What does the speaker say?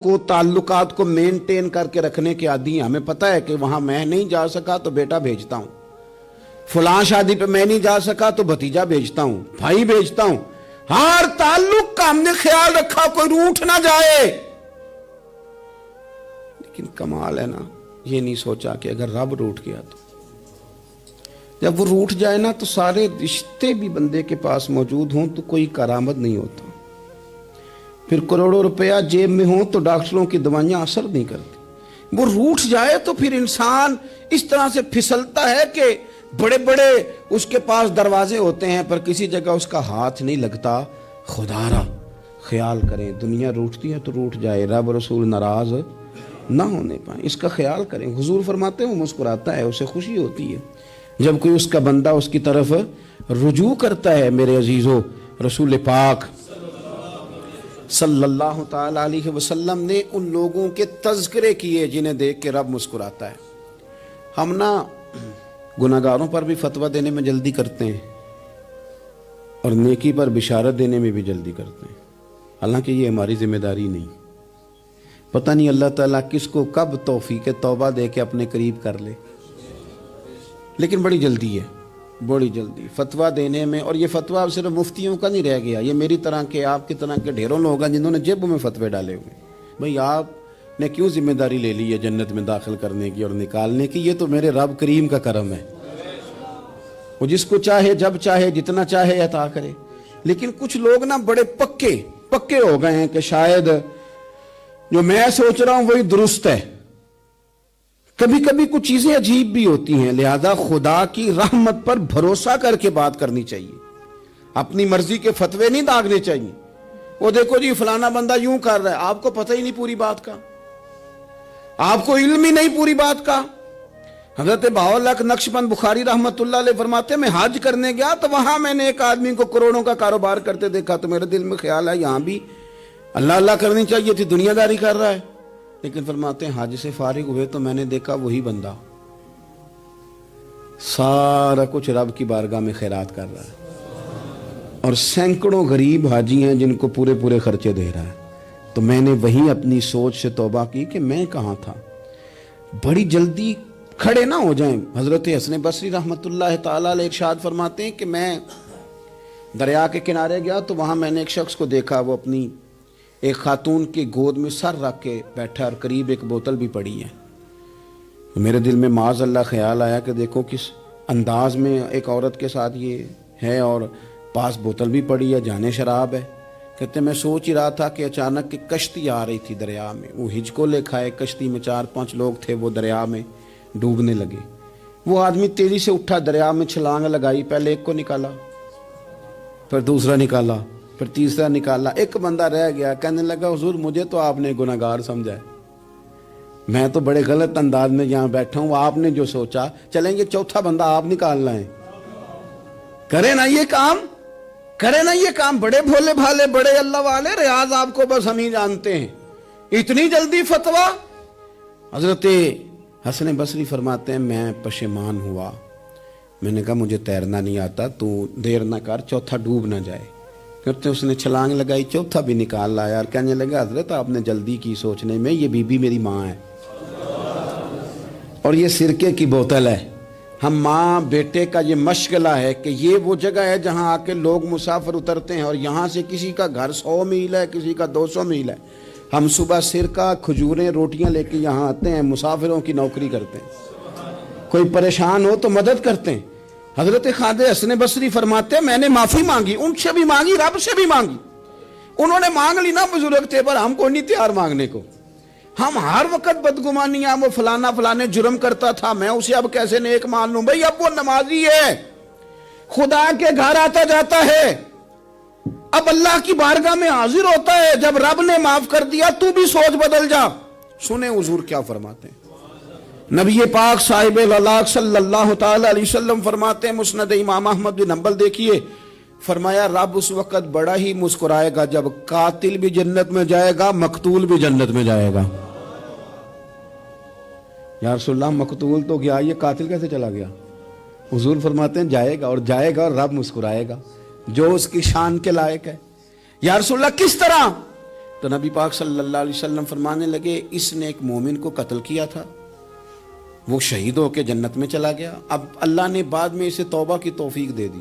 کو ताल्लुकात को मेंटेन करके रखने के आदी हैं। हमें पता है कि वहां मैं नहीं जा सका तो बेटा भेजता हूं, फलां शादी पे मैं नहीं जा सका तो भतीजा भेजता हूं, भाई भेजता हूं। हर ताल्लुक का हमने ख्याल रखा कोई रूठ ना जाए। लेकिन कमाल है ना, ये नहीं सोचा कि अगर रब रूठ गया तो जब वो रूठ जाए ना तो सारे रिश्ते भी बंदे के पास मौजूद हों तो कोई करामत नहीं होता। फिर करोड़ों रुपया जेब में हो तो डॉक्टरों की दवाइयां असर नहीं करती। वो रूठ जाए तो फिर इंसान इस तरह से फिसलता है कि बड़े बड़े उसके पास दरवाजे होते हैं पर किसी जगह उसका हाथ नहीं लगता। खुदारा ख्याल करें, दुनिया रूठती है तो रूठ जाए, रब रसूल नाराज ना होने पाए, इसका ख्याल करें। हुजूर फरमाते हैं वो मुस्कुराता है, उसे खुशी होती है जब कोई उसका बंदा उसकी तरफ रुजू करता है। मेरे अजीजों, रसूल पाक सल्लल्लाहु ताला अलैहि वसल्लम ने उन लोगों के तज़किरे किए जिन्हें देख के रब मुस्कुराता है। हम ना गुनाहगारों पर भी फतवा देने में जल्दी करते हैं और नेकी पर बिशारत देने में भी जल्दी करते हैं, हालांकि ये हमारी जिम्मेदारी नहीं। पता नहीं अल्लाह ताला किसको कब तौफीक तौबा दे के अपने करीब कर ले, लेकिन बड़ी जल्दी है, बड़ी जल्दी फतवा देने में। और ये फतवा अब सिर्फ मुफ्तियों का नहीं रह गया, ये मेरी तरह के आपकी तरह के ढेरों लोग हैं जिन्होंने जेब में फतवे डाले हुए। भाई आपने क्यों जिम्मेदारी ले ली है जन्नत में दाखिल करने की और निकालने की? ये तो मेरे रब करीम का करम है, वो जिसको चाहे जब चाहे जितना चाहे अता करे। लेकिन कुछ लोग ना बड़े पक्के हो गए हैं कि शायद जो मैं सोच रहा हूं वही दुरुस्त है। कभी कभी कुछ चीजें अजीब भी होती हैं, लिहाजा खुदा की रहमत पर भरोसा करके बात करनी चाहिए। अपनी मर्जी के फतवे नहीं दागने चाहिए। वो देखो जी फलाना बंदा यूं कर रहा है, आपको पता ही नहीं पूरी बात का, आपको इल्म ही नहीं पूरी बात का। हजरत बावलक नक्शबंद बुखारी रहमतुल्लाह अलैह फरमाते मैं हज करने गया तो वहां मैंने एक आदमी को करोड़ों का कारोबार करते देखा तो मेरे दिल में ख्याल है यहां भी अल्लाह अल्लाह करनी चाहिए थी, दुनियादारी कर रहा है। लेकिन फरमाते हैं हज से फारिग हुए तो मैंने देखा वही बंदा सारा कुछ रब की बारगाह में खैरात कर रहा है और सैकड़ों गरीब हाजी हैं जिनको पूरे पूरे खर्चे दे रहा है। तो मैंने वही अपनी सोच से तौबा की कि मैं कहाँ था। बड़ी जल्दी खड़े ना हो जाएं। हजरत हसन बसरी रहमतुल्लाह ताला अलैह इरशाद फरमाते हैं कि मैं दरिया के किनारे गया तो वहां मैंने एक शख्स को देखा, वो अपनी एक खातून की गोद में सर रख के बैठा और करीब एक बोतल भी पड़ी है। तो मेरे दिल में माज़ अल्लाह ख्याल आया कि देखो किस अंदाज में एक औरत के साथ ये है और पास बोतल भी पड़ी है, जाने शराब है। कहते मैं सोच ही रहा था कि अचानक की कश्ती आ रही थी दरिया में, वो हिचको लेखा है, कश्ती में 4-5 लोग थे, वो दरिया में डूबने लगे। वो आदमी तेजी से उठा, दरिया में छलांग लगाई, पहले एक को निकाला, फिर दूसरा निकाला, फिर तीसरा निकाला, एक बंदा रह गया। कहने लगा हुजूर मुझे तो आपने गुनाहगार समझा है, मैं तो बड़े गलत अंदाज में यहाँ बैठा हूँ, आपने जो सोचा चलेंगे चौथा बंदा आप निकालना है। करे ना ये काम, करे ना ये काम। बड़े भोले भाले, बड़े अल्लाह वाले, रियाज आपको बस हम ही जानते हैं, इतनी जल्दी फतवा। हजरत हसन बसरी फरमाते हैं मैं पशेमान हुआ, मैंने कहा मुझे तैरना नहीं आता, तू देर ना कर, चौथा डूब ना जाए। करते उसने छलांग लगाई, चौथा भी निकाल लाया और कहने लगा हजरत आपने जल्दी की सोचने में, ये बीबी मेरी माँ है और ये सिरके की बोतल है। हम माँ बेटे का ये मशगला है कि ये वो जगह है जहाँ आके लोग मुसाफिर उतरते हैं और यहाँ से किसी का घर 100 मील है, किसी का 200 मील है। हम सुबह सिरका खजूरें रोटियां लेके यहाँ आते हैं, मुसाफिरों की नौकरी करते हैं, कोई परेशान हो तो मदद करते हैं। हजरत खादे हसन बसरी फरमाते हैं मैंने माफी मांगी, उनसे भी मांगी, रब से भी मांगी। उन्होंने मांग ली ना, बुजुर्ग थे, पर हमको नहीं तैयार मांगने को। हम हर वक्त बदगुमानियां, वो फलाना फलाने जुर्म करता था, मैं उसे अब कैसे नेक मान लूं। भाई अब वो नमाजी है, खुदा के घर आता जाता है, अब अल्लाह की बारगाह में हाजिर होता है। जब रब ने माफ कर दिया तू भी सोच बदल जा। सुने हुजूर क्या फरमाते हैं। नबी पाक साहिब अल्लाह सल्लल्लाहु ताला अलैहि वसल्लम फरमाते हैं, मुस्नद इमाम अहमद बिन हंबल देखिए, फरमाया रब उस वक्त बड़ा ही मुस्कुराएगा जब कातिल भी जन्नत में जाएगा, मकतूल भी जन्नत में जाएगा। या रसूलल्लाह मकतूल तो गया, ये कातिल कैसे चला गया? हुजूर फरमाते हैं जाएगा, और जाएगा और रब मुस्कुराएगा जो उसकी शान के लायक है। या रसूलल्लाह किस तरह? تو نبی پاک صلی اللہ علیہ وسلم فرمانے لگے اس نے ایک مومن کو قتل کیا تھا، وہ شہید ہو کے جنت میں چلا گیا، اب اللہ نے بعد میں اسے توبہ کی توفیق دے دی،